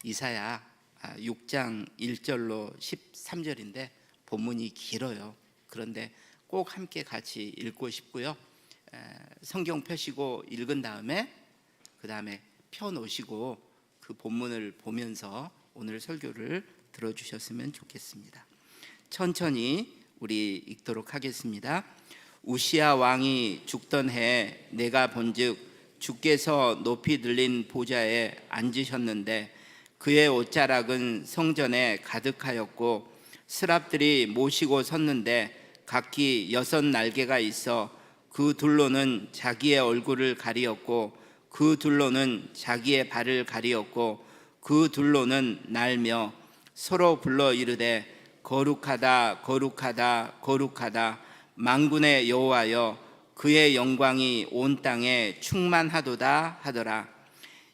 이사야 6장 1절로 13절인데 본문이 길어요. 그런데 꼭 함께 같이 읽고 싶고요. 성경 펴시고 읽은 다음에 그 다음에 펴놓으시고 그 본문을 보면서 오늘 설교를 들어주셨으면 좋겠습니다. 천천히 우리 읽도록 하겠습니다. 우시야 왕이 죽던 해 내가 본즉 주께서 높이 들린 보좌에 앉으셨는데 그의 옷자락은 성전에 가득하였고 스랍들이 모시고 섰는데 각기 6 날개가 있어 그 둘로는 자기의 얼굴을 가리었고 그 둘로는 자기의 발을 가리었고 그 둘로는 날며 서로 불러 이르되 거룩하다 거룩하다 거룩하다 만군의 여호와여 그의 영광이 온 땅에 충만하도다 하더라.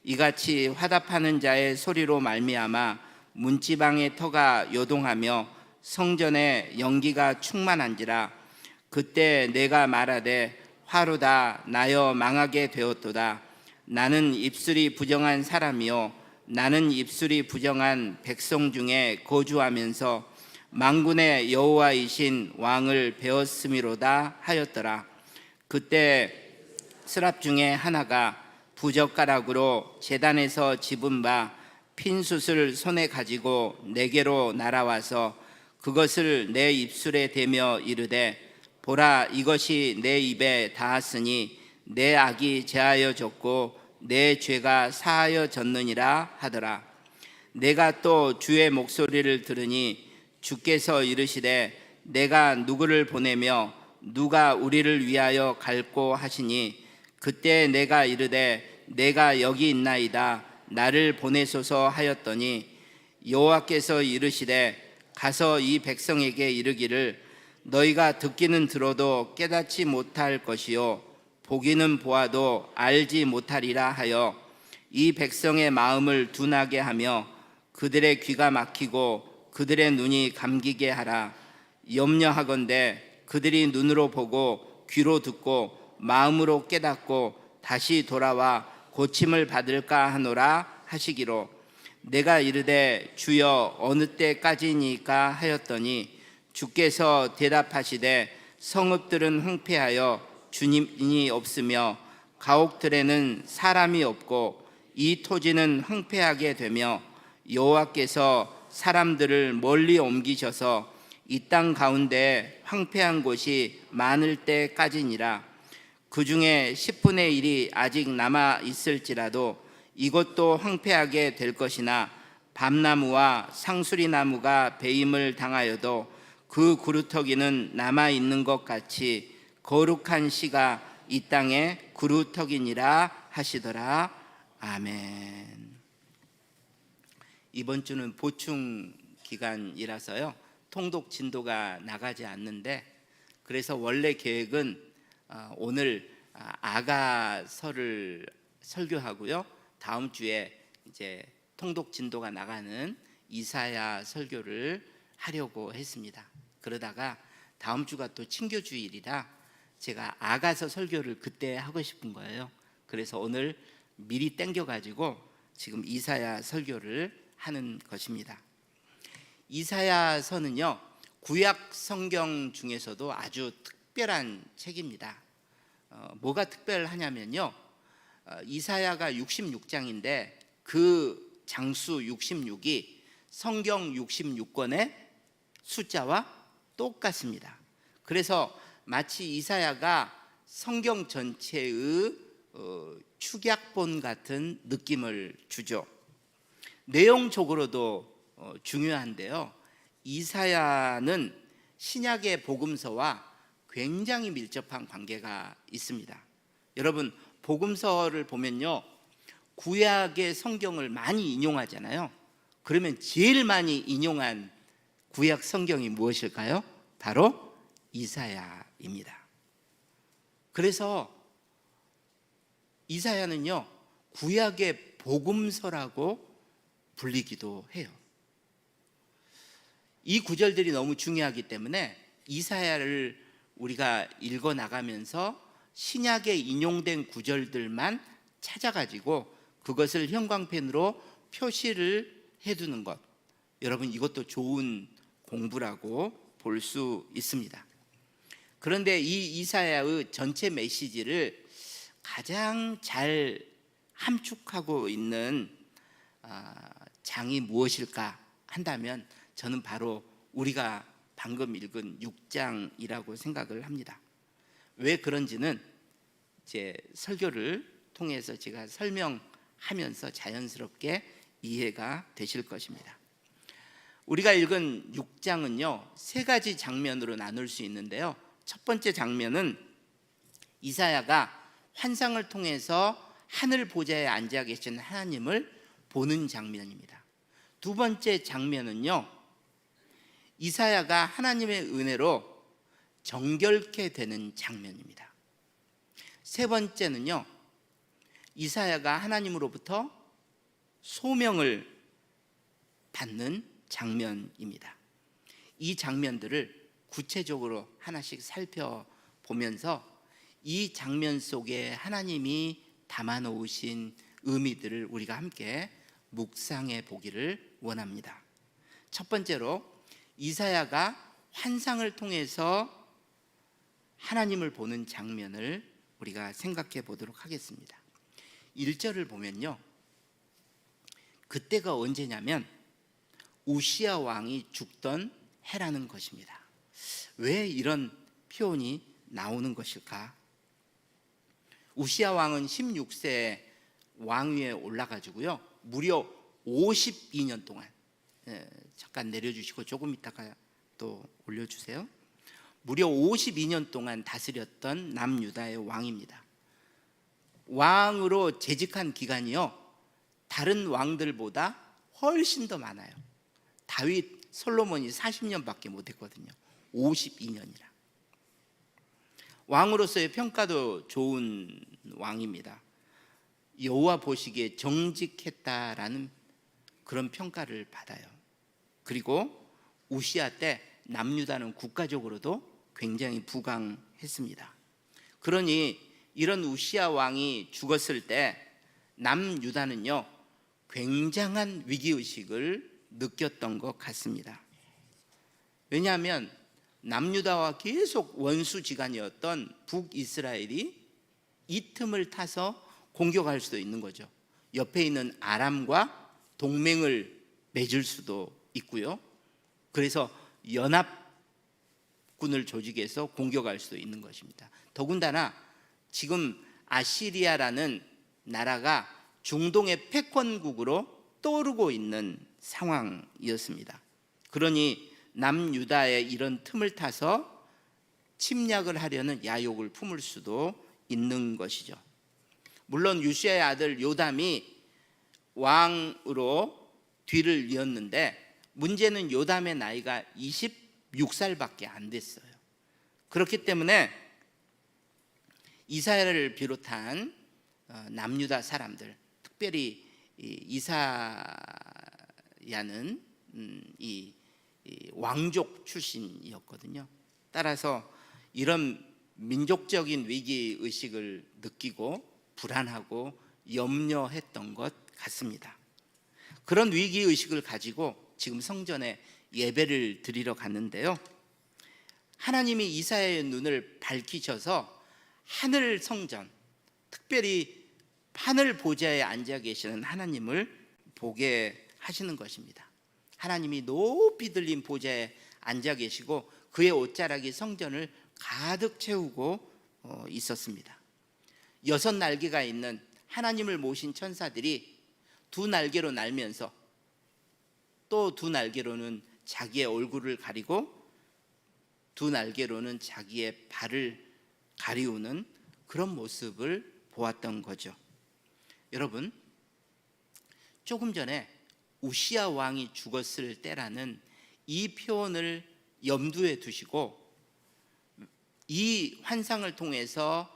이같이 화답하는 자의 소리로 말미암아 문지방의 터가 요동하며 성전에 연기가 충만한지라. 그때 내가 말하되 화로다 나여 망하게 되었도다. 나는 입술이 부정한 사람이요 나는 입술이 부정한 백성 중에 거주하면서 만군의 여호와이신 왕을 배웠음이로다 하였더라. 그때 스랍 중에 하나가 부젓가락으로 제단에서 집은 바 핀숯을 손에 가지고 내게로 날아와서 그것을 내 입술에 대며 이르되 보라 이것이 내 입에 닿았으니 내 악이 제하여졌고 내 죄가 사하여졌느니라 하더라. 내가 또 주의 목소리를 들으니 주께서 이르시되 내가 누구를 보내며 누가 우리를 위하여 갈꼬 하시니 그때 내가 이르되 내가 여기 있나이다 나를 보내소서 하였더니 여호와께서 이르시되 가서 이 백성에게 이르기를 너희가 듣기는 들어도 깨닫지 못할 것이요 보기는 보아도 알지 못하리라 하여 이 백성의 마음을 둔하게 하며 그들의 귀가 막히고 그들의 눈이 감기게 하라. 염려하건대 그들이 눈으로 보고 귀로 듣고 마음으로 깨닫고 다시 돌아와 고침을 받을까 하노라 하시기로. 내가 이르되 주여 어느 때까지니까 하였더니 주께서 대답하시되 성읍들은 황폐하여 주님이 없으며 가옥들에는 사람이 없고 이 토지는 황폐하게 되며 여호와께서 사람들을 멀리 옮기셔서 이 땅 가운데 황폐한 곳이 많을 때까지니라. 그 중에 10분의 1이 아직 남아 있을지라도 이것도 황폐하게 될 것이나 밤나무와 상수리나무가 배임을 당하여도 그 구루터기는 남아 있는 것 같이 거룩한 씨가 이 땅에 구루터기니라 하시더라. 아멘. 이번 주는 보충 기간이라서요 통독 진도가 나가지 않는데, 그래서 원래 계획은 오늘 아가서를 설교하고요 다음 주에 이제 통독 진도가 나가는 이사야 설교를 하려고 했습니다. 그러다가 다음 주가 또 친교주일이라 제가 아가서 설교를 그때 하고 싶은 거예요. 그래서 오늘 미리 땡겨가지고 지금 이사야 설교를 하는 것입니다. 이사야서는요 구약 성경 중에서도 아주 특별한 책입니다. 뭐가 특별하냐면요 이사야가 66장인데 그 장수 66이 성경 66권의 숫자와 똑같습니다. 그래서 마치 이사야가 성경 전체의 축약본 같은 느낌을 주죠. 내용적으로도 중요한데요 이사야는 신약의 복음서와 굉장히 밀접한 관계가 있습니다. 여러분 복음서를 보면요 구약의 성경을 많이 인용하잖아요. 그러면 제일 많이 인용한 구약 성경이 무엇일까요? 바로 이사야입니다. 그래서 이사야는요 구약의 복음서라고 불리기도 해요. 이 구절들이 너무 중요하기 때문에 이사야를 우리가 읽어 나가면서 신약에 인용된 구절들만 찾아가지고 그것을 형광펜으로 표시를 해두는 것, 여러분 이것도 좋은 공부라고 볼 수 있습니다. 그런데 이 이사야의 전체 메시지를 가장 잘 함축하고 있는 장이 무엇일까 한다면 저는 바로 우리가 방금 읽은 6장이라고 생각을 합니다. 왜 그런지는 제 설교를 통해서 제가 설명하면서 자연스럽게 이해가 되실 것입니다. 우리가 읽은 6장은요 3가지 장면으로 나눌 수 있는데요, 첫 번째 장면은 이사야가 환상을 통해서 하늘 보좌에 앉아 계신 하나님을 보는 장면입니다. 두 번째 장면은요 이사야가 하나님의 은혜로 정결케 되는 장면입니다. 세 번째는요 이사야가 하나님으로부터 소명을 받는 장면입니다. 이 장면들을 구체적으로 하나씩 살펴보면서 이 장면 속에 하나님이 담아 놓으신 의미들을 우리가 함께 묵상해 보기를 원합니다. 첫 번째로 이사야가 환상을 통해서 하나님을 보는 장면을 우리가 생각해 보도록 하겠습니다. 1절을 보면요, 그때가 언제냐면 우시야 왕이 죽던 해라는 것입니다. 왜 이런 표현이 나오는 것일까? 우시야 왕은 16세에 왕위에 올라가지고요 무려 52년 동안, 잠깐 내려주시고 조금 있다가 또 올려주세요. 무려 52년 동안 다스렸던 남유다의 왕입니다. 왕으로 재직한 기간이요 다른 왕들보다 훨씬 더 많아요. 다윗, 솔로몬이 40년밖에 못했거든요. 52년이라. 왕으로서의 평가도 좋은 왕입니다. 여호와 보시기에 정직했다라는 그런 평가를 받아요. 그리고 우시야 때 남유다는 국가적으로도 굉장히 부강했습니다. 그러니 이런 우시야 왕이 죽었을 때 남유다는요 굉장한 위기의식을 느꼈던 것 같습니다. 왜냐하면 남유다와 계속 원수지간이었던 북이스라엘이 이 틈을 타서 공격할 수도 있는 거죠. 옆에 있는 아람과 동맹을 맺을 수도 있고요. 그래서 연합군을 조직해서 공격할 수도 있는 것입니다. 더군다나 지금 아시리아라는 나라가 중동의 패권국으로 떠오르고 있는 상황이었습니다. 그러니 남유다의 이런 틈을 타서 침략을 하려는 야욕을 품을 수도 있는 것이죠. 물론 요시야의 아들 요담이 왕으로 뒤를 이었는데 문제는 요담의 나이가 26살밖에 안 됐어요. 그렇기 때문에 이사야를 비롯한 남유다 사람들, 특별히 이사야는 이 왕족 출신이었거든요. 따라서 이런 민족적인 위기의식을 느끼고 불안하고 염려했던 것 같습니다. 그런 위기의식을 가지고 지금 성전에 예배를 드리러 갔는데요, 하나님이 이사야의 눈을 밝히셔서 하늘 성전, 특별히 하늘 보좌에 앉아 계시는 하나님을 보게 하시는 것입니다. 하나님이 높이 들린 보좌에 앉아 계시고 그의 옷자락이 성전을 가득 채우고 있었습니다. 6날개가 있는 하나님을 모신 천사들이 2날개로 날면서 또 2날개로는 자기의 얼굴을 가리고 2날개로는 자기의 발을 가리우는 그런 모습을 보았던 거죠. 여러분, 조금 전에 우시야 왕이 죽었을 때라는 이 표현을 염두에 두시고 이 환상을 통해서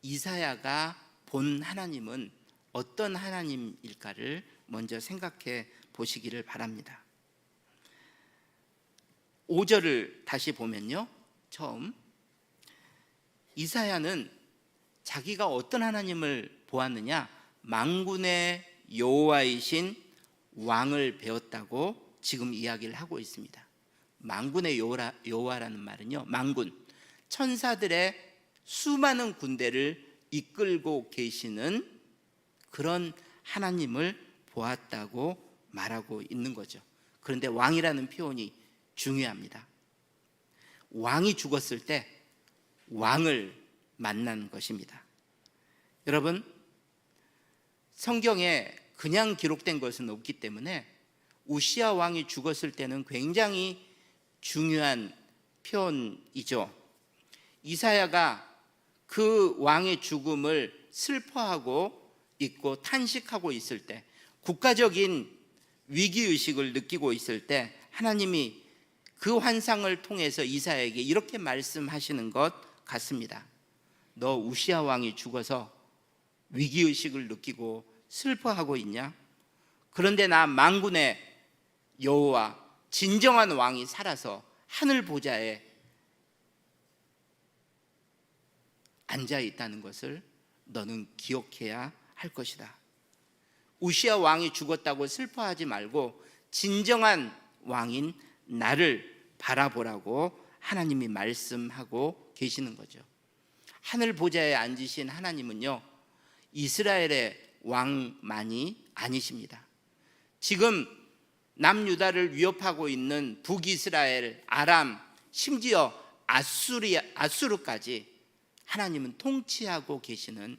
이사야가 본 하나님은 어떤 하나님일까를 먼저 생각해 보시기를 바랍니다. 5절을 다시 보면요, 처음 이사야는 자기가 어떤 하나님을 보았느냐, 만군의 여호와이신 왕을 배웠다고 지금 이야기를 하고 있습니다. 만군의 여호와라는 말은요, 만군, 천사들의 수많은 군대를 이끌고 계시는 그런 하나님을 보았다고 말하고 있는 거죠. 그런데 왕이라는 표현이 중요합니다. 왕이 죽었을 때 왕을 만난 것입니다. 여러분, 성경에 그냥 기록된 것은 없기 때문에 우시야 왕이 죽었을 때는 굉장히 중요한 표현이죠. 이사야가 그 왕의 죽음을 슬퍼하고 있고 탄식하고 있을 때, 국가적인 위기의식을 느끼고 있을 때 하나님이 그 환상을 통해서 이사야에게 이렇게 말씀하시는 것 같습니다. 너 우시야 왕이 죽어서 위기의식을 느끼고 슬퍼하고 있냐? 그런데 나 만군의 여호와, 진정한 왕이 살아서 하늘 보좌에 앉아 있다는 것을 너는 기억해야 할 것이다. 우시야 왕이 죽었다고 슬퍼하지 말고 진정한 왕인 나를 바라보라고 하나님이 말씀하고 계시는 거죠. 하늘 보좌에 앉으신 하나님은요, 이스라엘의 왕만이 아니십니다. 지금 남유다를 위협하고 있는 북이스라엘, 아람, 심지어 아수르까지 하나님은 통치하고 계시는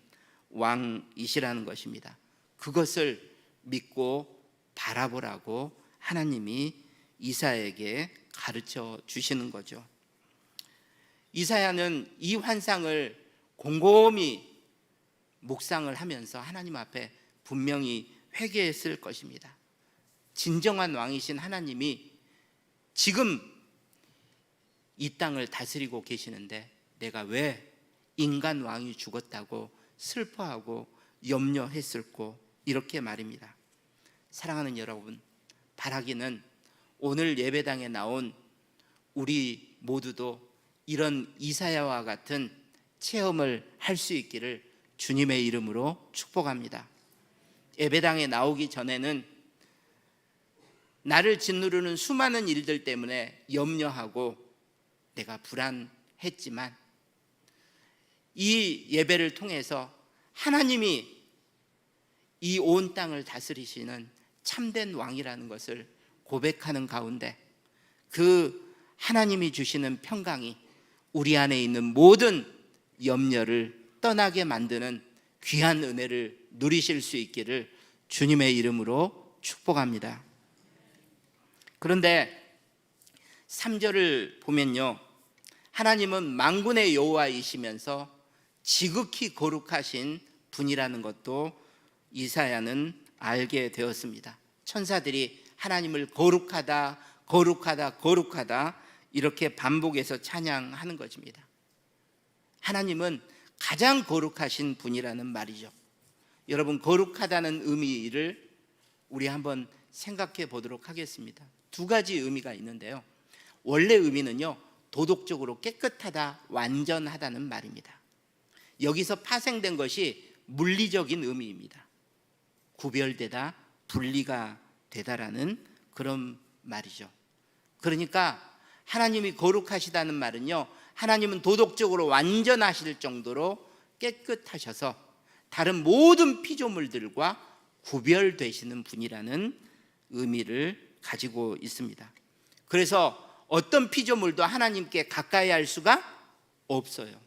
왕이시라는 것입니다. 그것을 믿고 바라보라고 하나님이 이사야에게 가르쳐 주시는 거죠. 이사야는 이 환상을 곰곰이 묵상을 하면서 하나님 앞에 분명히 회개했을 것입니다. 진정한 왕이신 하나님이 지금 이 땅을 다스리고 계시는데 내가 왜 인간 왕이 죽었다고 슬퍼하고 염려했을꼬, 이렇게 말입니다. 사랑하는 여러분, 바라기는 오늘 예배당에 나온 우리 모두도 이런 이사야와 같은 체험을 할 수 있기를 주님의 이름으로 축복합니다. 예배당에 나오기 전에는 나를 짓누르는 수많은 일들 때문에 염려하고 내가 불안했지만 이 예배를 통해서 하나님이 이 온 땅을 다스리시는 참된 왕이라는 것을 고백하는 가운데 그 하나님이 주시는 평강이 우리 안에 있는 모든 염려를 떠나게 만드는 귀한 은혜를 누리실 수 있기를 주님의 이름으로 축복합니다. 그런데 3절을 보면요, 하나님은 만군의 여호와이시면서 지극히 거룩하신 분이라는 것도 이사야는 알게 되었습니다. 천사들이 하나님을 거룩하다, 거룩하다, 거룩하다 이렇게 반복해서 찬양하는 것입니다. 하나님은 가장 거룩하신 분이라는 말이죠. 여러분, 거룩하다는 의미를 우리 한번 생각해 보도록 하겠습니다. 두 가지 의미가 있는데요. 원래 의미는요, 도덕적으로 깨끗하다, 완전하다는 말입니다. 여기서 파생된 것이 물리적인 의미입니다. 구별되다, 분리가 되다라는 그런 말이죠. 그러니까 하나님이 거룩하시다는 말은요, 하나님은 도덕적으로 완전하실 정도로 깨끗하셔서 다른 모든 피조물들과 구별되시는 분이라는 의미를 가지고 있습니다. 그래서 어떤 피조물도 하나님께 가까이 할 수가 없어요.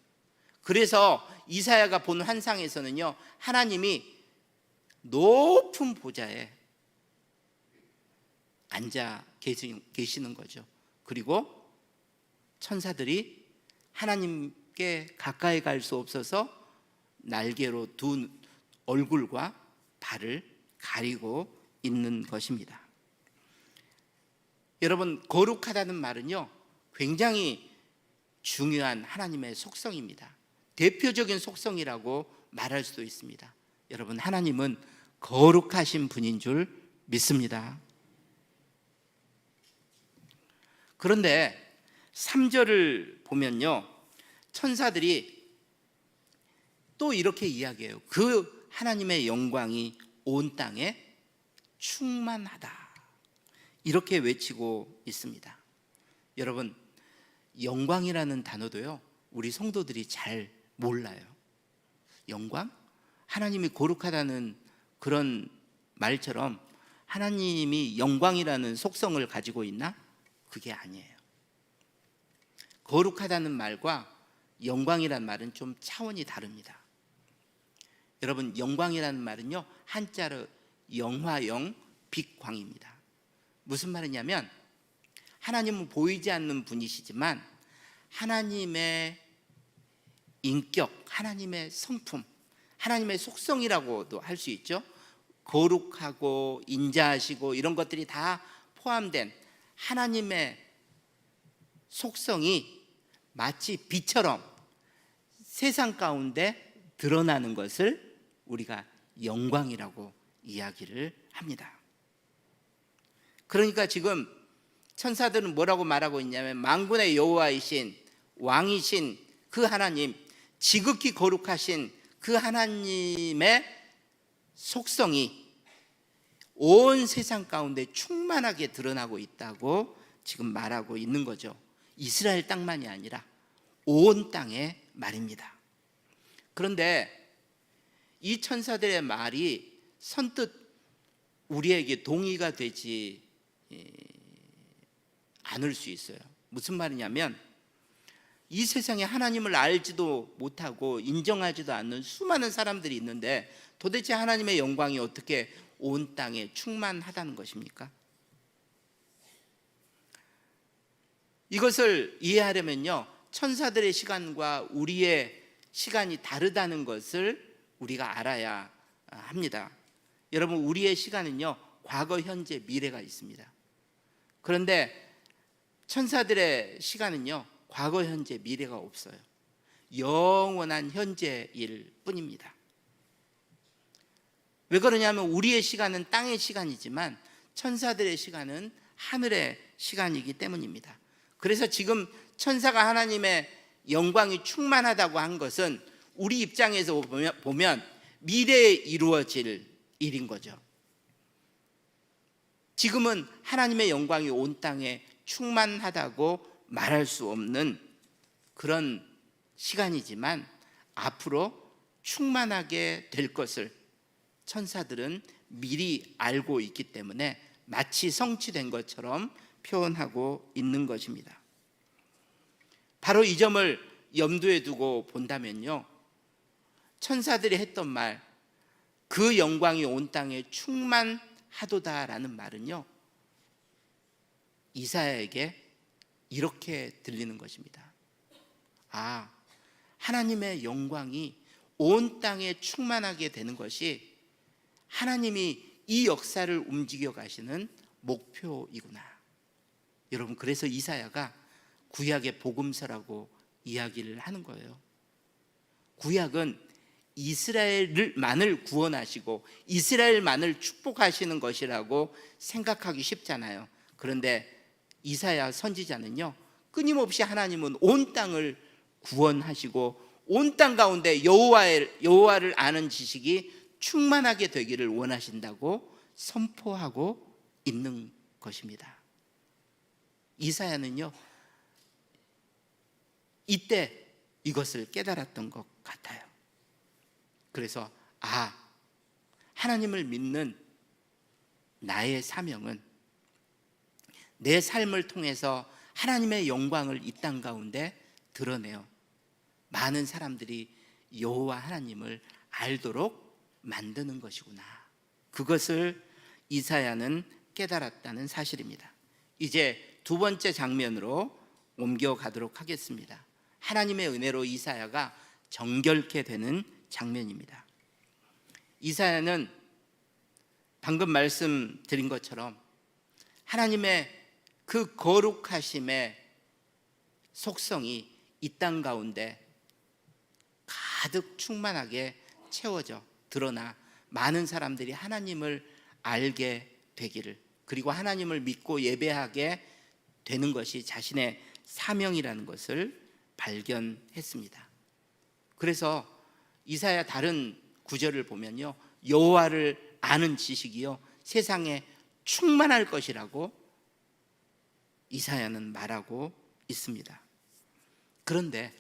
그래서 이사야가 본 환상에서는요, 하나님이 높은 보좌에 앉아 계시는 거죠. 그리고 천사들이 하나님께 가까이 갈 수 없어서 날개로 두 얼굴과 발을 가리고 있는 것입니다. 여러분, 거룩하다는 말은요, 굉장히 중요한 하나님의 속성입니다. 대표적인 속성이라고 말할 수도 있습니다. 여러분, 하나님은 거룩하신 분인 줄 믿습니다. 그런데 3절을 보면요, 천사들이 또 이렇게 이야기해요. 그 하나님의 영광이 온 땅에 충만하다, 이렇게 외치고 있습니다. 여러분, 영광이라는 단어도요, 우리 성도들이 잘 몰라요. 영광? 하나님이 거룩하다는 그런 말처럼 하나님이 영광이라는 속성을 가지고 있나? 그게 아니에요. 거룩하다는 말과 영광이라는 말은 좀 차원이 다릅니다. 여러분, 영광이라는 말은요, 한자로 영화영 빛광입니다. 무슨 말이냐면, 하나님은 보이지 않는 분이시지만 하나님의 인격, 하나님의 성품, 하나님의 속성이라고도 할 수 있죠. 거룩하고 인자하시고 이런 것들이 다 포함된 하나님의 속성이 마치 빛처럼 세상 가운데 드러나는 것을 우리가 영광이라고 이야기를 합니다. 그러니까 지금 천사들은 뭐라고 말하고 있냐면, 만군의 여호와이신 왕이신 그 하나님, 지극히 거룩하신 그 하나님의 속성이 온 세상 가운데 충만하게 드러나고 있다고 지금 말하고 있는 거죠. 이스라엘 땅만이 아니라 온 땅의 말입니다. 그런데 이 천사들의 말이 선뜻 우리에게 동의가 되지 않을 수 있어요. 무슨 말이냐면, 이 세상에 하나님을 알지도 못하고 인정하지도 않는 수많은 사람들이 있는데 도대체 하나님의 영광이 어떻게 온 땅에 충만하다는 것입니까? 이것을 이해하려면요, 천사들의 시간과 우리의 시간이 다르다는 것을 우리가 알아야 합니다. 여러분, 우리의 시간은요, 과거, 현재, 미래가 있습니다. 그런데 천사들의 시간은요, 과거, 현재, 미래가 없어요. 영원한 현재일 뿐입니다. 왜 그러냐면, 우리의 시간은 땅의 시간이지만 천사들의 시간은 하늘의 시간이기 때문입니다. 그래서 지금 천사가 하나님의 영광이 충만하다고 한 것은 우리 입장에서 보면 미래에 이루어질 일인 거죠. 지금은 하나님의 영광이 온 땅에 충만하다고 말할 수 없는 그런 시간이지만 앞으로 충만하게 될 것을 천사들은 미리 알고 있기 때문에 마치 성취된 것처럼 표현하고 있는 것입니다. 바로 이 점을 염두에 두고 본다면요, 천사들이 했던 말, 그 영광이 온 땅에 충만하도다라는 말은요, 이사야에게 이렇게 들리는 것입니다. 아, 하나님의 영광이 온 땅에 충만하게 되는 것이 하나님이 이 역사를 움직여 가시는 목표이구나. 여러분, 그래서 이사야가 구약의 복음서라고 이야기를 하는 거예요. 구약은 이스라엘만을 구원하시고 이스라엘만을 축복하시는 것이라고 생각하기 쉽잖아요. 그런데 이사야 선지자는요, 끊임없이 하나님은 온 땅을 구원하시고 온 땅 가운데 여호와를 아는 지식이 충만하게 되기를 원하신다고 선포하고 있는 것입니다. 이사야는요, 이때 이것을 깨달았던 것 같아요. 그래서 하나님을 믿는 나의 사명은 내 삶을 통해서 하나님의 영광을 이 땅 가운데 드러내어 많은 사람들이 여호와 하나님을 알도록 만드는 것이구나. 그것을 이사야는 깨달았다는 사실입니다. 이제 두 번째 장면으로 옮겨가도록 하겠습니다. 하나님의 은혜로 이사야가 정결케 되는 장면입니다. 이사야는 방금 말씀드린 것처럼 하나님의 그 거룩하심의 속성이 이 땅 가운데 가득 충만하게 채워져 드러나 많은 사람들이 하나님을 알게 되기를, 그리고 하나님을 믿고 예배하게 되는 것이 자신의 사명이라는 것을 발견했습니다. 그래서 이사야 다른 구절을 보면요, 여호와를 아는 지식이요 세상에 충만할 것이라고 이사야는 말하고 있습니다. 그런데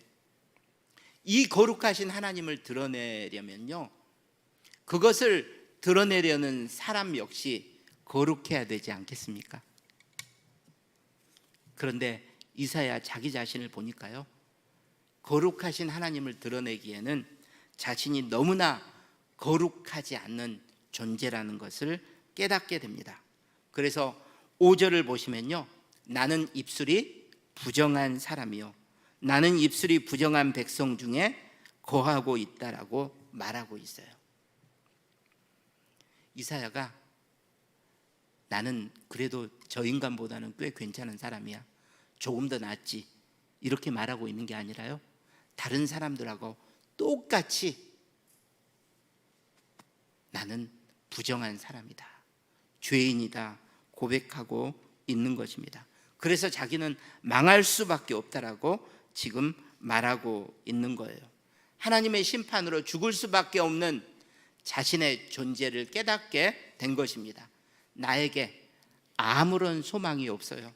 이 거룩하신 하나님을 드러내려면요, 그것을 드러내려는 사람 역시 거룩해야 되지 않겠습니까? 그런데 이사야 자기 자신을 보니까요, 거룩하신 하나님을 드러내기에는 자신이 너무나 거룩하지 않는 존재라는 것을 깨닫게 됩니다. 그래서 5절을 보시면요, 나는 입술이 부정한 사람이요, 나는 입술이 부정한 백성 중에 거하고 있다라고 말하고 있어요. 이사야가 나는 그래도 저 인간보다는 꽤 괜찮은 사람이야, 조금 더 낫지, 이렇게 말하고 있는 게 아니라요, 다른 사람들하고 똑같이 나는 부정한 사람이다, 죄인이다 고백하고 있는 것입니다. 그래서 자기는 망할 수밖에 없다라고 지금 말하고 있는 거예요. 하나님의 심판으로 죽을 수밖에 없는 자신의 존재를 깨닫게 된 것입니다. 나에게 아무런 소망이 없어요.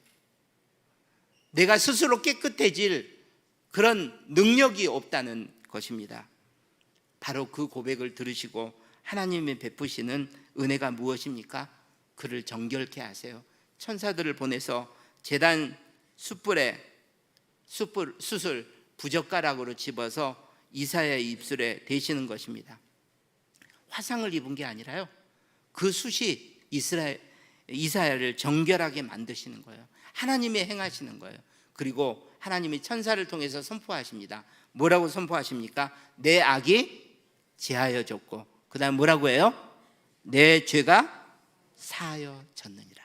내가 스스로 깨끗해질 그런 능력이 없다는 것입니다. 바로 그 고백을 들으시고 하나님이 베푸시는 은혜가 무엇입니까? 그를 정결케 하세요. 천사들을 보내서 제단 숯불에 숯을 부젓가락으로 집어서 이사야의 입술에 대시는 것입니다. 화상을 입은 게 아니라요, 그 숯이 이사야를 정결하게 만드시는 거예요. 하나님이 행하시는 거예요. 그리고 하나님이 천사를 통해서 선포하십니다. 뭐라고 선포하십니까? 내 악이 제하여졌고, 그 다음 뭐라고 해요? 내 죄가 사하여졌느니라.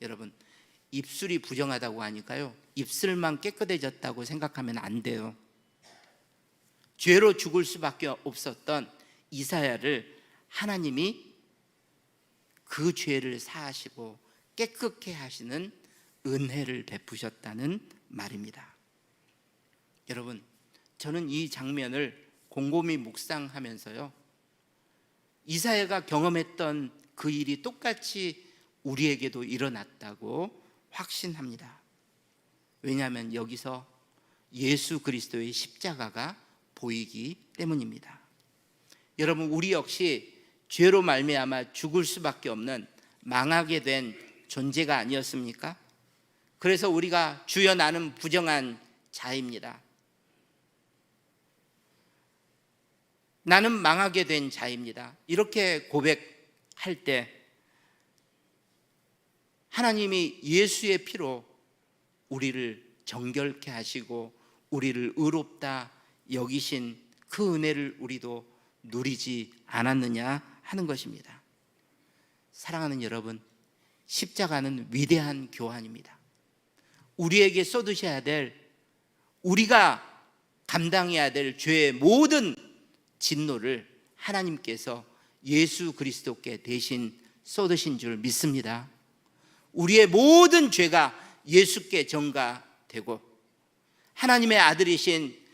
여러분, 입술이 부정하다고 하니까요, 입술만 깨끗해졌다고 생각하면 안 돼요. 죄로 죽을 수밖에 없었던 이사야를 하나님이 그 죄를 사하시고 깨끗게 하시는 은혜를 베푸셨다는 말입니다. 여러분, 저는 이 장면을 곰곰이 묵상하면서요, 이사야가 경험했던 그 일이 똑같이 우리에게도 일어났다고 확신합니다. 왜냐하면 여기서 예수 그리스도의 십자가가 보이기 때문입니다. 여러분, 우리 역시 죄로 말미암아 죽을 수밖에 없는 망하게 된 존재가 아니었습니까? 그래서 우리가 주여 나는 부정한 자입니다, 나는 망하게 된 자입니다, 이렇게 고백할 때 하나님이 예수의 피로 우리를 정결케 하시고 우리를 의롭다 여기신 그 은혜를 우리도 누리지 않았느냐 하는 것입니다. 사랑하는 여러분, 십자가는 위대한 교환입니다. 우리에게 쏟으셔야 될, 우리가 감당해야 될 죄의 모든 진노를 하나님께서 예수 그리스도께 대신 쏟으신 줄 믿습니다. 우리의 모든 죄가 예수께 전가되고 하나님의 아들이신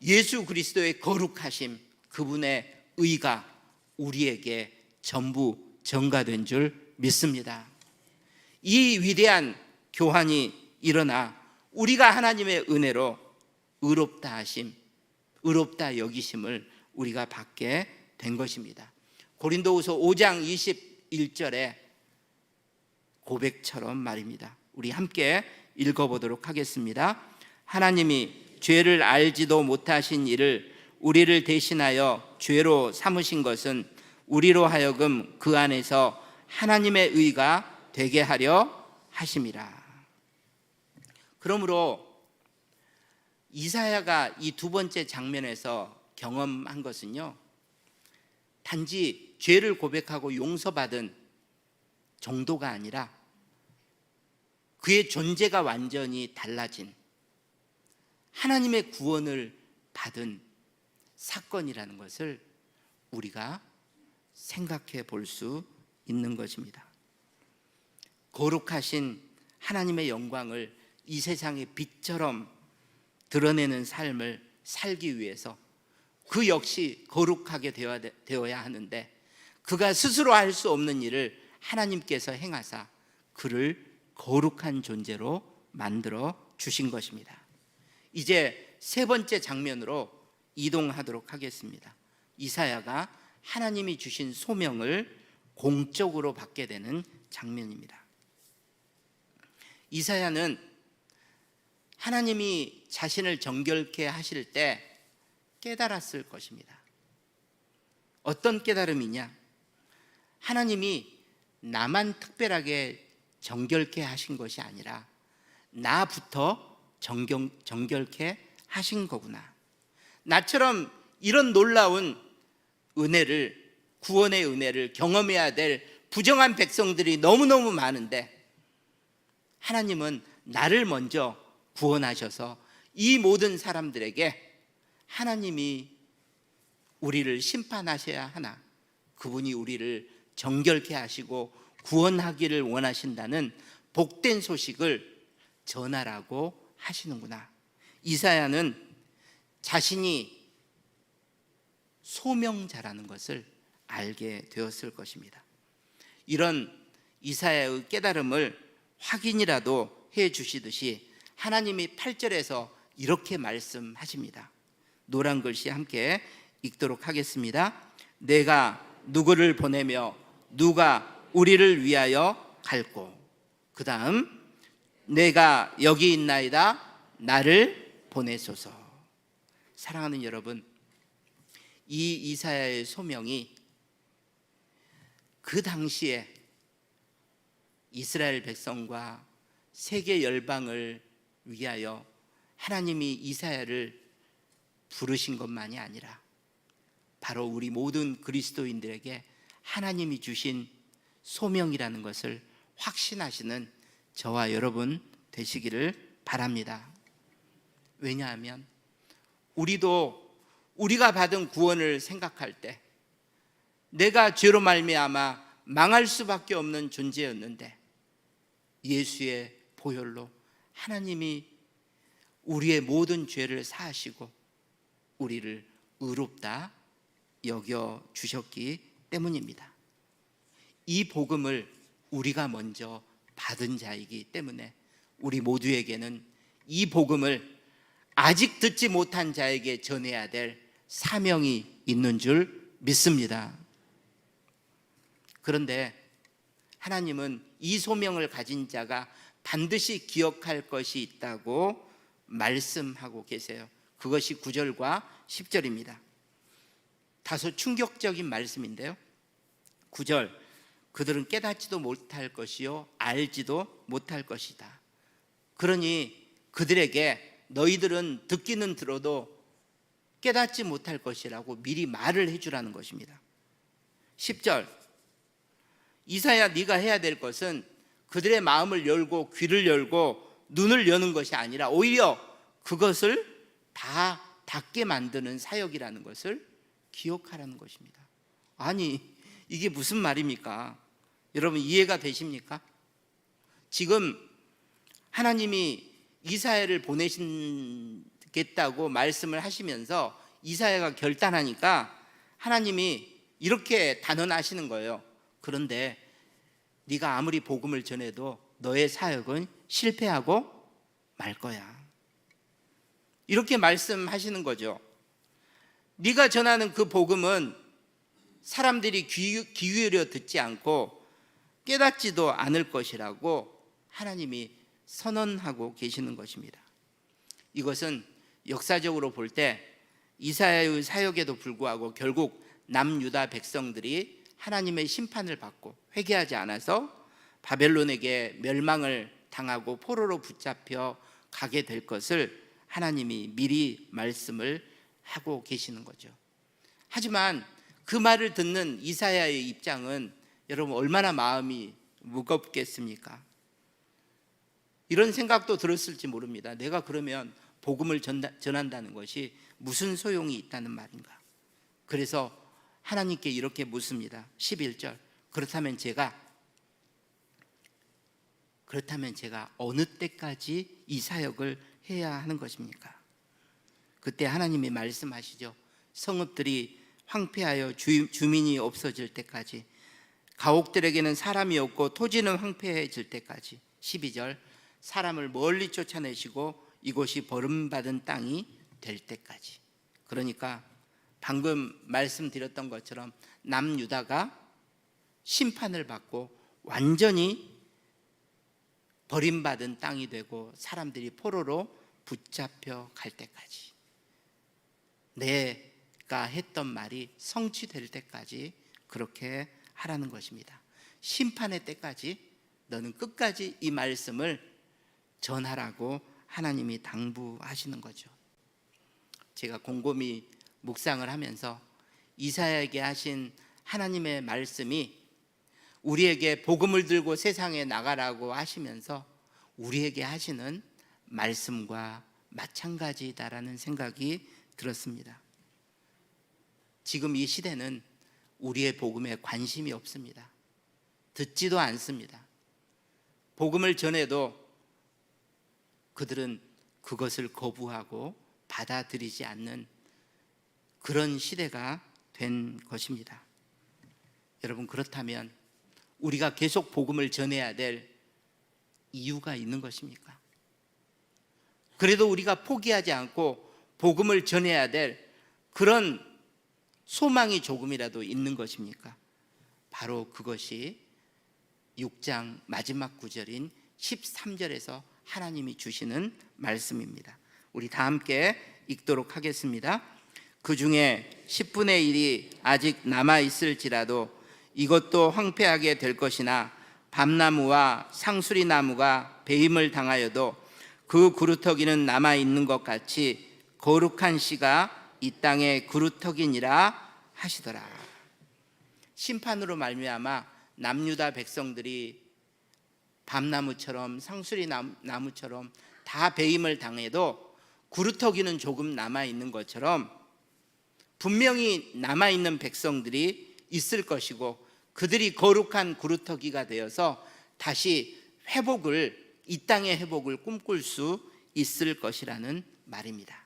예수 그리스도의 거룩하심, 그분의 의가 우리에게 전부 전가된 줄 믿습니다. 이 위대한 교환이 일어나 우리가 하나님의 은혜로 의롭다 하심, 의롭다 여기심을 우리가 받게 된 것입니다. 고린도후서 5장 21절에 고백처럼 말입니다. 우리 함께 읽어보도록 하겠습니다. 하나님이 죄를 알지도 못하신 이를 우리를 대신하여 죄로 삼으신 것은 우리로 하여금 그 안에서 하나님의 의가 되게 하려 하심이라. 그러므로 이사야가 이 두 번째 장면에서 경험한 것은요, 단지 죄를 고백하고 용서받은 정도가 아니라 그의 존재가 완전히 달라진 하나님의 구원을 받은 사건이라는 것을 우리가 생각해 볼 수 있는 것입니다. 거룩하신 하나님의 영광을 이 세상의 빛처럼 드러내는 삶을 살기 위해서 그 역시 거룩하게 되어야 하는데, 그가 스스로 할 수 없는 일을 하나님께서 행하사 그를 거룩한 존재로 만들어 주신 것입니다. 이제 세 번째 장면으로 이동하도록 하겠습니다. 이사야가 하나님이 주신 소명을 공적으로 받게 되는 장면입니다. 이사야는 하나님이 자신을 정결케 하실 때 깨달았을 것입니다. 어떤 깨달음이냐? 하나님이 나만 특별하게 정결케 하신 것이 아니라 나부터 정결케 하신 거구나. 나처럼 이런 놀라운 은혜를, 구원의 은혜를 경험해야 될 부정한 백성들이 너무너무 많은데 하나님은 나를 먼저 구원하셔서 이 모든 사람들에게 하나님이 우리를 심판하셔야 하나, 그분이 우리를 정결케 하시고 구원하기를 원하신다는 복된 소식을 전하라고 하시는구나. 이사야는 자신이 소명자라는 것을 알게 되었을 것입니다. 이런 이사야의 깨달음을 확인이라도 해 주시듯이 하나님이 8절에서 이렇게 말씀하십니다. 노란 글씨 함께 읽도록 하겠습니다. 내가 누구를 보내며 누가 우리를 위하여 갈꼬. 그 다음, 내가 여기 있나이다, 나를 보내소서. 사랑하는 여러분, 이 이사야의 소명이 그 당시에 이스라엘 백성과 세계 열방을 위하여 하나님이 이사야를 부르신 것만이 아니라 바로 우리 모든 그리스도인들에게 하나님이 주신 소명이라는 것을 확신하시는 저와 여러분 되시기를 바랍니다. 왜냐하면 우리가 받은 구원을 생각할 때 내가 죄로 말미암아 망할 수밖에 없는 존재였는데 예수의 보혈로 하나님이 우리의 모든 죄를 사하시고 우리를 의롭다 여겨 주셨기 때문입니다. 이 복음을 우리가 먼저 받은 자이기 때문에 우리 모두에게는 이 복음을 아직 듣지 못한 자에게 전해야 될 사명이 있는 줄 믿습니다. 그런데 하나님은 이 소명을 가진 자가 반드시 기억할 것이 있다고 말씀하고 계세요. 그것이 9절과 10절입니다. 다소 충격적인 말씀인데요. 9절, 그들은 깨닫지도 못할 것이요 알지도 못할 것이다. 그러니 그들에게 너희들은 듣기는 들어도 깨닫지 못할 것이라고 미리 말을 해주라는 것입니다. 10절, 이사야 네가 해야 될 것은 그들의 마음을 열고 귀를 열고 눈을 여는 것이 아니라 오히려 그것을 다 닫게 만드는 사역이라는 것을 기억하라는 것입니다. 아니, 이게 무슨 말입니까? 여러분 이해가 되십니까? 지금 하나님이 이사야를 보내시겠다고 말씀을 하시면서 이사야가 결단하니까 하나님이 이렇게 단언하시는 거예요. 그런데 네가 아무리 복음을 전해도 너의 사역은 실패하고 말 거야. 이렇게 말씀하시는 거죠. 네가 전하는 그 복음은 사람들이 귀 기울여 듣지 않고 깨닫지도 않을 것이라고 하나님이 선언하고 계시는 것입니다. 이것은 역사적으로 볼 때 이사야의 사역에도 불구하고 결국 남유다 백성들이 하나님의 심판을 받고 회개하지 않아서 바벨론에게 멸망을 당하고 포로로 붙잡혀 가게 될 것을 하나님이 미리 말씀을 하고 계시는 거죠. 하지만 그 말을 듣는 이사야의 입장은 여러분 얼마나 마음이 무겁겠습니까? 이런 생각도 들었을지 모릅니다. 내가 그러면 복음을 전한다는 것이 무슨 소용이 있다는 말인가? 그래서 하나님께 이렇게 묻습니다. 11절, 그렇다면 제가 어느 때까지 이 사역을 해야 하는 것입니까? 그때 하나님이 말씀하시죠. 성읍들이 황폐하여 주민이 없어질 때까지, 가옥들에게는 사람이 없고 토지는 황폐해질 때까지. 12절, 사람을 멀리 쫓아내시고 이곳이 버림받은 땅이 될 때까지. 그러니까 방금 말씀드렸던 것처럼 남유다가 심판을 받고 완전히 버림받은 땅이 되고 사람들이 포로로 붙잡혀 갈 때까지, 내가 했던 말이 성취될 때까지 그렇게 하라는 것입니다. 심판의 때까지 너는 끝까지 이 말씀을 전하라고 하나님이 당부하시는 거죠. 제가 곰곰이 묵상을 하면서 이사야에게 하신 하나님의 말씀이 우리에게 복음을 들고 세상에 나가라고 하시면서 우리에게 하시는 말씀과 마찬가지다라는 생각이 들었습니다. 지금 이 시대는 우리의 복음에 관심이 없습니다. 듣지도 않습니다. 복음을 전해도 그들은 그것을 거부하고 받아들이지 않는 그런 시대가 된 것입니다. 여러분, 그렇다면 우리가 계속 복음을 전해야 될 이유가 있는 것입니까? 그래도 우리가 포기하지 않고 복음을 전해야 될 그런 소망이 조금이라도 있는 것입니까? 바로 그것이 6장 마지막 구절인 13절에서 하나님이 주시는 말씀입니다. 우리 다 함께 읽도록 하겠습니다. 그 중에 10분의 1이 아직 남아있을지라도 이것도 황폐하게 될 것이나 밤나무와 상수리나무가 배임을 당하여도 그 구루터기는 남아있는 것 같이 거룩한 씨가 이 땅의 구루터기니라 하시더라. 심판으로 말미암아 남유다 백성들이 밤나무처럼 상수리나무처럼 다 배임을 당해도 구루터기는 조금 남아있는 것처럼 분명히 남아있는 백성들이 있을 것이고 그들이 거룩한 구루터기가 되어서 다시 회복을, 이 땅의 회복을 꿈꿀 수 있을 것이라는 말입니다.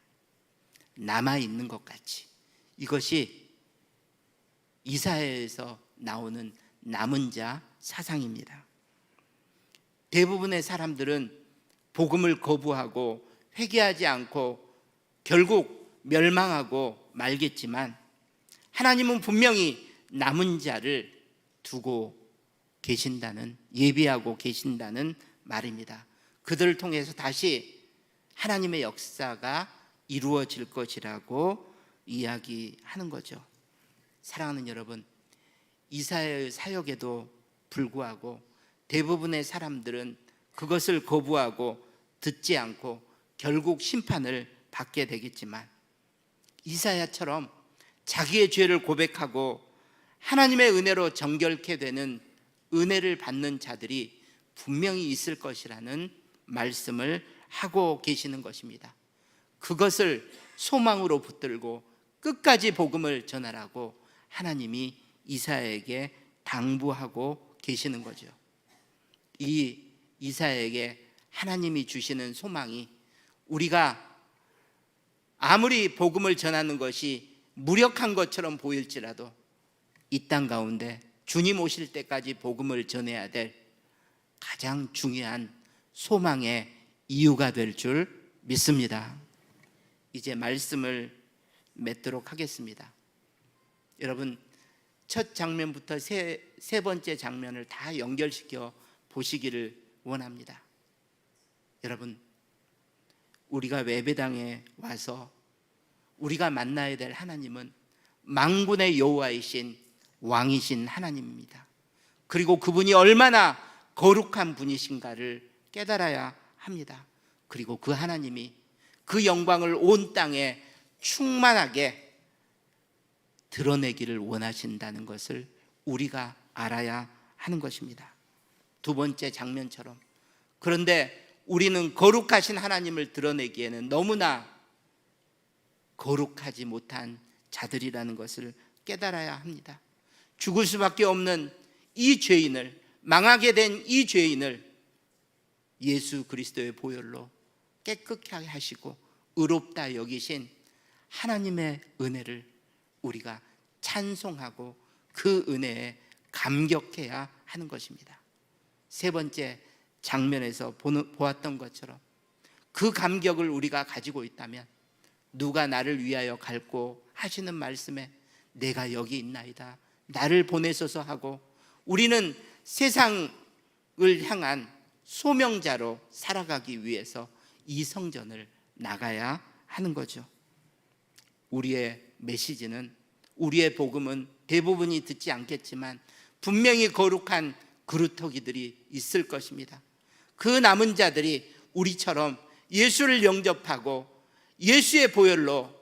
남아있는 것 같이. 이것이 이사야에서 나오는 남은 자 사상입니다. 대부분의 사람들은 복음을 거부하고 회개하지 않고 결국 멸망하고 말겠지만 하나님은 분명히 남은 자를 두고 계신다는, 예비하고 계신다는 말입니다. 그들을 통해서 다시 하나님의 역사가 이루어질 것이라고 이야기하는 거죠. 사랑하는 여러분, 이사야의 사역에도 불구하고 대부분의 사람들은 그것을 거부하고 듣지 않고 결국 심판을 받게 되겠지만 이사야처럼 자기의 죄를 고백하고 하나님의 은혜로 정결케 되는, 은혜를 받는 자들이 분명히 있을 것이라는 말씀을 하고 계시는 것입니다. 그것을 소망으로 붙들고 끝까지 복음을 전하라고 하나님이 이사야에게 당부하고 계시는 거죠. 이 이사야에게 하나님이 주시는 소망이, 우리가 아무리 복음을 전하는 것이 무력한 것처럼 보일지라도 이 땅 가운데 주님 오실 때까지 복음을 전해야 될 가장 중요한 소망의 이유가 될 줄 믿습니다. 이제 말씀을 맺도록 하겠습니다. 여러분, 첫 장면부터 세 번째 장면을 다 연결시켜 보시기를 원합니다. 여러분, 우리가 예배당에 와서 우리가 만나야 될 하나님은 만군의 여호와이신 왕이신 하나님입니다. 그리고 그분이 얼마나 거룩한 분이신가를 깨달아야 합니다. 그리고 그 하나님이 그 영광을 온 땅에 충만하게 드러내기를 원하신다는 것을 우리가 알아야 하는 것입니다. 두 번째 장면처럼. 그런데 우리는 거룩하신 하나님을 드러내기에는 너무나 거룩하지 못한 자들이라는 것을 깨달아야 합니다. 죽을 수밖에 없는 이 죄인을, 망하게 된 이 죄인을 예수 그리스도의 보혈로 깨끗하게 하시고 의롭다 여기신 하나님의 은혜를 우리가 찬송하고 그 은혜에 감격해야 하는 것입니다. 세 번째 장면에서 보았던 것처럼 그 감격을 우리가 가지고 있다면 누가 나를 위하여 갈고 하시는 말씀에 내가 여기 있나이다, 나를 보내소서 하고 우리는 세상을 향한 소명자로 살아가기 위해서 이 성전을 나가야 하는 거죠. 우리의 메시지는, 우리의 복음은 대부분이 듣지 않겠지만 분명히 거룩한 그루터기들이 있을 것입니다. 그 남은 자들이 우리처럼 예수를 영접하고 예수의 보혈로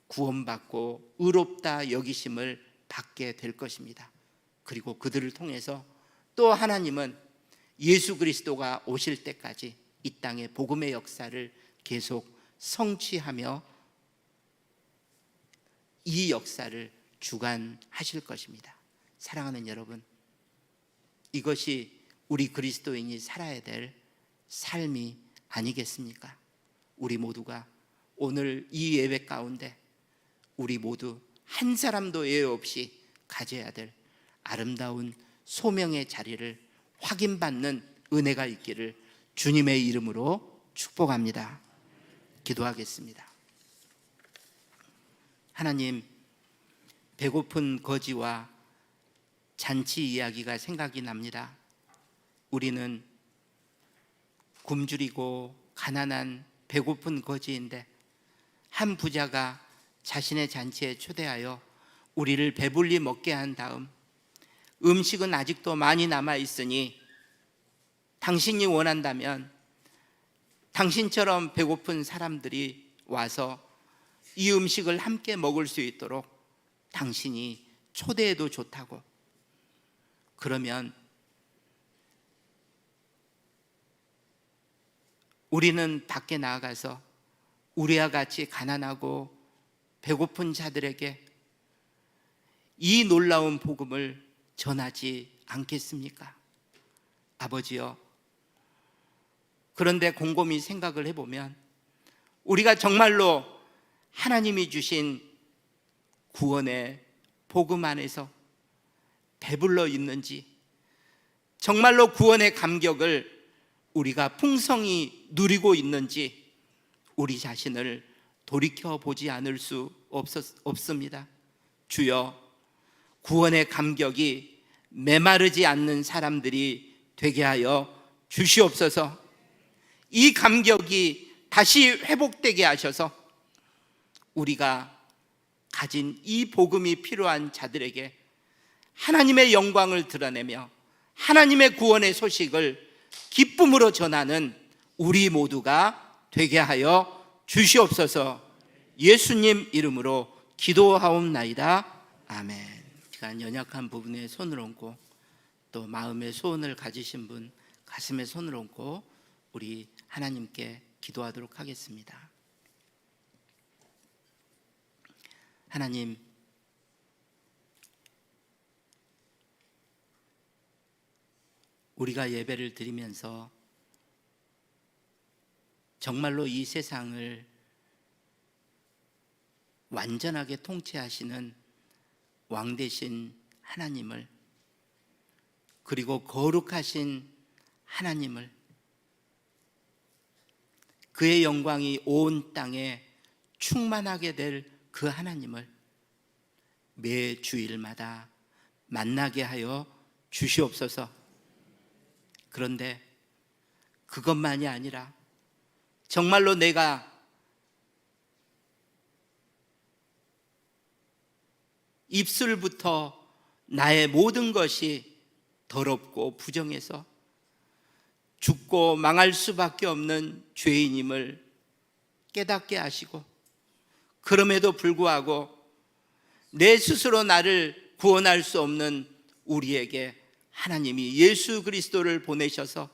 구원받고 의롭다 여기심을 받게 될 것입니다. 그리고 그들을 통해서 또 하나님은 예수 그리스도가 오실 때까지 이 땅의 복음의 역사를 계속 성취하며 이 역사를 주관하실 것입니다. 사랑하는 여러분, 이것이 우리 그리스도인이 살아야 될 삶이 아니겠습니까? 우리 모두가 오늘 이 예배 가운데 우리 모두 한 사람도 예외 없이 가져야 될 아름다운 소명의 자리를 확인받는 은혜가 있기를 주님의 이름으로 축복합니다. 기도하겠습니다. 하나님, 배고픈 거지와 잔치 이야기가 생각이 납니다. 우리는 굶주리고 가난한 배고픈 거지인데 한 부자가 자신의 잔치에 초대하여 우리를 배불리 먹게 한 다음 음식은 아직도 많이 남아 있으니 당신이 원한다면 당신처럼 배고픈 사람들이 와서 이 음식을 함께 먹을 수 있도록 당신이 초대해도 좋다고. 그러면 우리는 밖에 나아가서 우리와 같이 가난하고 배고픈 자들에게 이 놀라운 복음을 전하지 않겠습니까? 아버지여, 그런데 곰곰이 생각을 해보면 우리가 정말로 하나님이 주신 구원의 복음 안에서 배불러 있는지, 정말로 구원의 감격을 우리가 풍성히 누리고 있는지 우리 자신을 돌이켜보지 않을 수 없습니다. 주여, 구원의 감격이 메마르지 않는 사람들이 되게 하여 주시옵소서. 이 감격이 다시 회복되게 하셔서 우리가 가진 이 복음이 필요한 자들에게 하나님의 영광을 드러내며 하나님의 구원의 소식을 기쁨으로 전하는 우리 모두가 되게 하여 주시옵소서. 예수님 이름으로 기도하옵나이다. 아멘. 시간 연약한 부분에 손을 얹고 또 마음의 소원을 가지신 분 가슴에 손을 얹고 우리 하나님께 기도하도록 하겠습니다. 하나님, 우리가 예배를 드리면서 정말로 이 세상을 완전하게 통치하시는 왕 되신 하나님을, 그리고 거룩하신 하나님을, 그의 영광이 온 땅에 충만하게 될 그 하나님을 매 주일마다 만나게 하여 주시옵소서. 그런데 그것만이 아니라 정말로 내가 입술부터 나의 모든 것이 더럽고 부정해서 죽고 망할 수밖에 없는 죄인임을 깨닫게 하시고, 그럼에도 불구하고 내 스스로 나를 구원할 수 없는 우리에게 하나님이 예수 그리스도를 보내셔서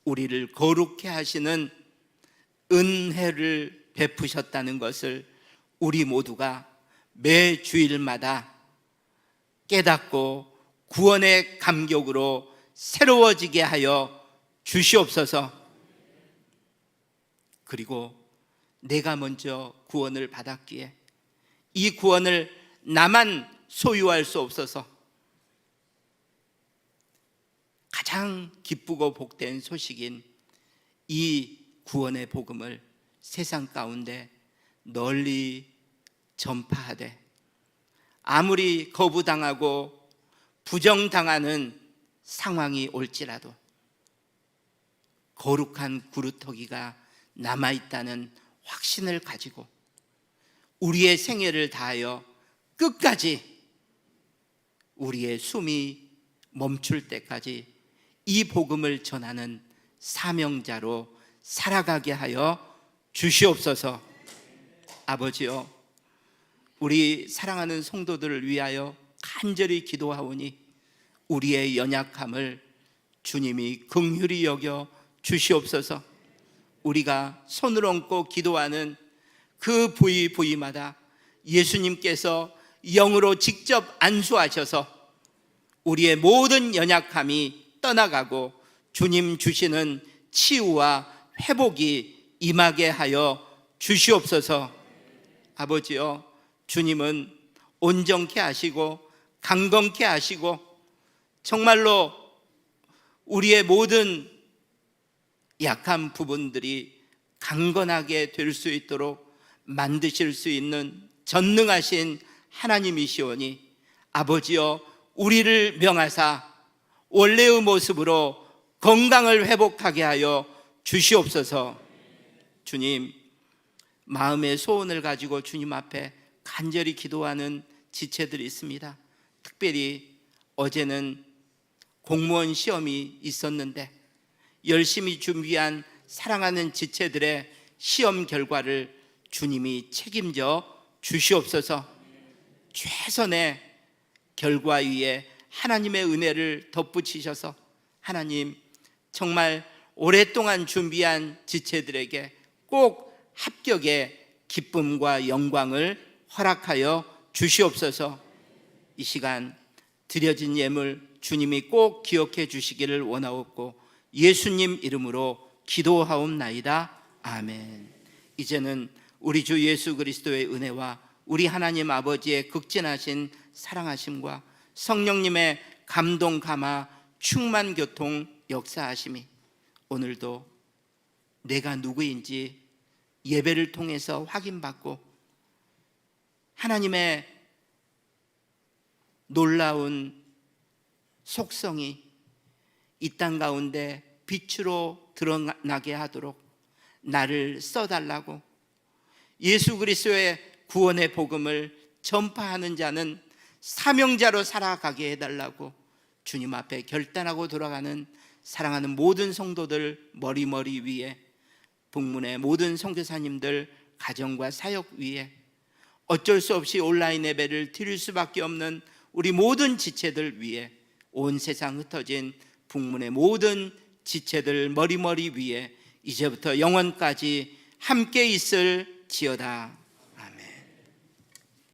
우리를 거룩해 하시는 은혜를 베푸셨다는 것을 우리 모두가 매 주일마다 깨닫고 구원의 감격으로 새로워지게 하여 주시옵소서. 그리고 내가 먼저 구원을 받았기에 이 구원을 나만 소유할 수 없어서 가장 기쁘고 복된 소식인 이 구원의 복음을 세상 가운데 널리 전파하되, 아무리 거부당하고 부정당하는 상황이 올지라도 거룩한 구루터기가 남아있다는 확신을 가지고 우리의 생애를 다하여 끝까지, 우리의 숨이 멈출 때까지 이 복음을 전하는 사명자로 살아가게 하여 주시옵소서. 아버지여, 우리 사랑하는 성도들을 위하여 간절히 기도하오니 우리의 연약함을 주님이 긍휼히 여겨 주시옵소서. 우리가 손을 얹고 기도하는 그 부위부위마다 예수님께서 영으로 직접 안수하셔서 우리의 모든 연약함이 떠나가고 주님 주시는 치유와 회복이 임하게 하여 주시옵소서. 아버지여, 주님은 온전케 하시고 강건케 하시고 정말로 우리의 모든 약한 부분들이 강건하게 될 수 있도록 만드실 수 있는 전능하신 하나님이시오니 아버지여, 우리를 명하사 원래의 모습으로 건강을 회복하게 하여 주시옵소서. 주님, 마음의 소원을 가지고 주님 앞에 간절히 기도하는 지체들이 있습니다. 특별히 어제는 공무원 시험이 있었는데 열심히 준비한 사랑하는 지체들의 시험 결과를 주님이 책임져 주시옵소서. 최선의 결과 위에 하나님의 은혜를 덧붙이셔서 하나님, 정말 오랫동안 준비한 지체들에게 꼭 합격의 기쁨과 영광을 허락하여 주시옵소서. 이 시간 드려진 예물 주님이 꼭 기억해 주시기를 원하옵고 예수님 이름으로 기도하옵나이다. 아멘. 이제는 우리 주 예수 그리스도의 은혜와 우리 하나님 아버지의 극진하신 사랑하심과 성령님의 감동 감화 충만 교통 역사하심이 오늘도 내가 누구인지 예배를 통해서 확인받고 하나님의 놀라운 속성이 이 땅 가운데 빛으로 드러나게 하도록 나를 써달라고, 예수 그리스도의 구원의 복음을 전파하는 자는 사명자로 살아가게 해달라고 주님 앞에 결단하고 돌아가는 사랑하는 모든 성도들 머리 위에, 북문의 모든 선교사님들 가정과 사역 위에, 어쩔 수 없이 온라인 예배를 드릴 수밖에 없는 우리 모든 지체들 위에, 온 세상 흩어진 북문의 모든 지체들 머리 위에 이제부터 영원까지 함께 있을지어다.